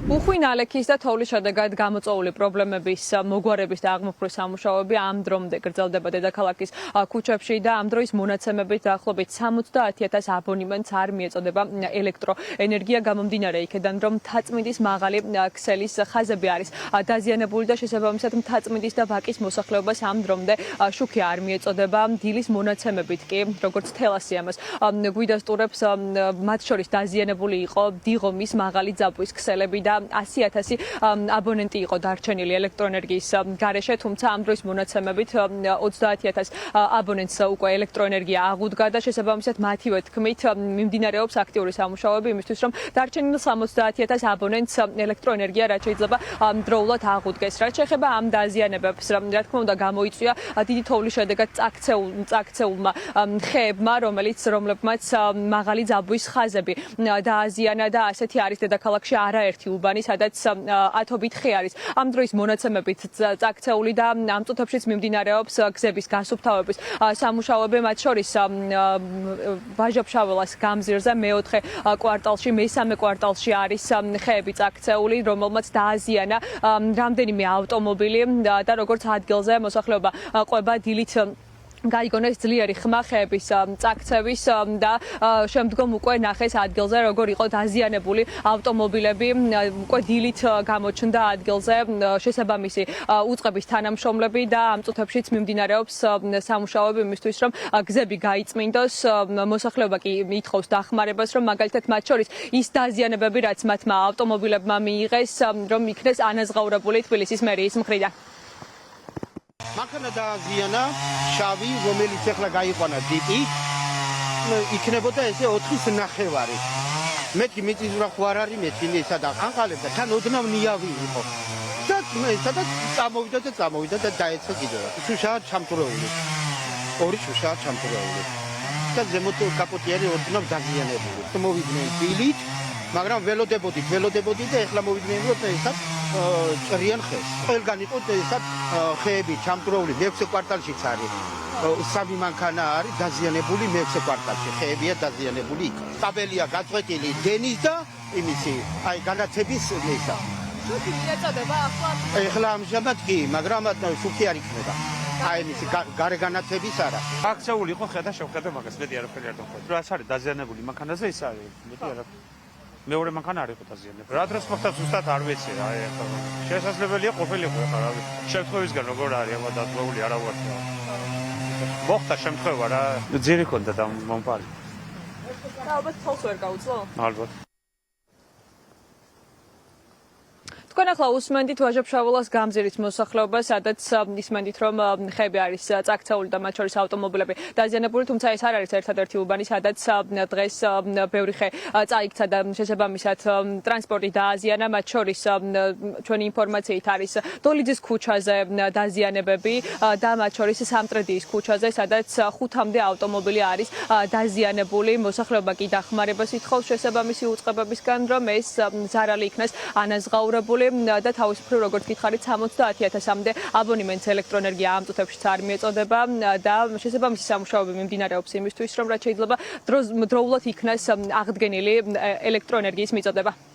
უხვინ ალექის და თოვლის შედეგად გამოწვეული პრობლემების მოგვარების და აღმოფხვრვის სამუშაოები ამ დრომდე გრძელდება დედაქალაქის ქუჩებში და ამ დროის მონაცემებით დაახლოებით 70,000 აბონემენტს არ მიეწოდება ელექტროენერგია გამომდინარე იქედან რომ მთაწმინდის მაღალი ქსელის ხაზები არის დაზიანებული და შესაბამისად მთაწმინდის და ვაკის მოსახლეობას ამ დრომდე შუქი არ მიეწოდება დილის მონაცემებით კი როგორც თელასიამას გვიდასტურებს მათ შორის დაზიანებული იყო დიღომის მაღალი ძაბვის ქსელები და 100,000 აბონენტი იყო დარჩენილი ელექტროენერგიის გარეშე, თუმცა ამ დროის მონაცემებით 30,000 აბონენტს უკვე ელექტროენერგია აღუდგა და შესაბამისად მათივე თქმით მიმდინარეობს აქტიური სამუშაოები იმისთვის, რომ დარჩენილ 70,000 აბონენტს ელექტროენერგია რაც შეიძლება დროულად აღუდგეს. რაც შეეხება ამ დაზიანებებს, რა თქმა უნდა გამოიწვია დიდი თოვლის შედეგად წაქცეულმა ხეებმა, რომლებმაც მაღალი ძაბვის ხაზები დააზიანა და ასეთი არის დედაქალაქში არაერთი უბანი, სადაც ათობით ხე არის. ამ დროის მონაცემებით წაქცეული და ამ წუთებშიც მიმდინარეობს გზების გასუფთავების სამუშაოები, მათ შორის ვაჟა-ფშაველას გამზირზე მეოთხე კვარტალში, მესამე კვარტალში არის ხეები წაქცეული, რომელმაც დააზიანა რამდენიმე ავტომობილი და როგორც ადგილზე მოსახლეობა ყვება დილით გაიგონეს ძლიერი ხმა ხეების წაქცევის და შემდგომ უკვე ნახეს ადგილზე როგორ იყო დაზიანებული ავტომობილები, უკვე დილით გამოჩნდა ადგილზე შესაბამისი უწყების თანამშრომლები და ამ წუთებშიც მიმდინარეობს სამუშაოები იმისთვის, რომ გზები გაიწმინდოს. მოსახლეობა კი ითხოვს დახმარებას, რომ მაგალითად მათ შორის ის დაზიანებები, რაც მათმა ავტომობილებმა მიიღეს, რომ იქნეს ანაზღაურებული თბილისის მერიის მხრიდან. მანქანა დააზიანა შავი, რომელიც ახლა გაიყვანა დიპი, იქნებოდა ესე 4.5. მეთქი მიწის რა ხო არ არის მეთქი სადაც ანყალებდა, თან ოდნავ ნიავი იყო. და სადაც წამოვიდა და დაეცა კიდევ. შუშაა ჩამტვრეული. ორი შუშაა ჩამტვრეული. და ზემოთ კაპოტი არის ოდნავ დაზიანებული. მოვიდნენ დილით, მაგრამ ველოდებოდი და ახლა მოვიდნენ რომ ესა ჭრიან ხეს. ყველგან იყო ესა ხეები ჩამტვრეული მე-6 კვარტალშიც არის. სამი მანქანა არის დაზიანებული მე-6 კვარტალში. ხეებია დაზიანებული იქ. ტაბელია გაწყვეტილი დენის და იმისი, აი განათების ესა. შუქი მიეწოდება ახლა? ახლა ამჟამად კი, მაგრამ შუქი არ იქნება. აი იმისი გარე განათების არა. აქცეული იყო ხე და შევხედე მაგას, მეტი არაფერი არ დავხვდეთ. რა არის დაზიანებული მანქანაზე ის არის, მეტი არაფერი. მეორე მანქანა არ იყო დაზიანებული. რა დროს მოხდა ზუსტად არ ვიცი, აი ახლა შესაძლებელია ყოფილიყო ახლა რა ვიცი. შემთხვევისგან როგორ არის ახლა დაწვეული არა ვარ. მოხდა შემთხვევა რა, ძირი ქონდა და მომპალი. და ალბათ თავს ვერ გაუძლო? ალბათ. თქვენ ახლა უსმენდით ვაჟა-ფშაველას გამზირის მოსახლეობას, სადაც ისმენდით, რომ ხეები არის წაქცეული და მათ შორის ავტომობილები დაზიანებული, თუმცა ეს არ არის ერთადერთი უბანი, სადაც დღეს ბევრი ხე წაიქცა და შესაბამისად ტრანსპორტი დააზიანა, მათ შორის ჩვენი ინფორმაციით არის დოლიძის ქუჩაზე დაზიანებები და მათ შორის სამტრედიის ქუჩაზე, სადაც 5-მდე ავტომობილი არის დაზიანებული. მოსახლეობა კი დახმარებას ითხოვს შესაბამისი უწყებებისგან, რომ ეს ზარალი იქნას ანაზღაურებული და თავის მხრივ როგორც გითხარით 70,000-მდე აბონემენტს ელექტროენერგია ამ წუთებში არ მიეწოდება და შესაბამისი სამუშაოები მიმდინარეობს იმისთვის, რომ რაც შეიძლება დროულად იქნას აღდგენილი ელექტროენერგიის მიწოდება.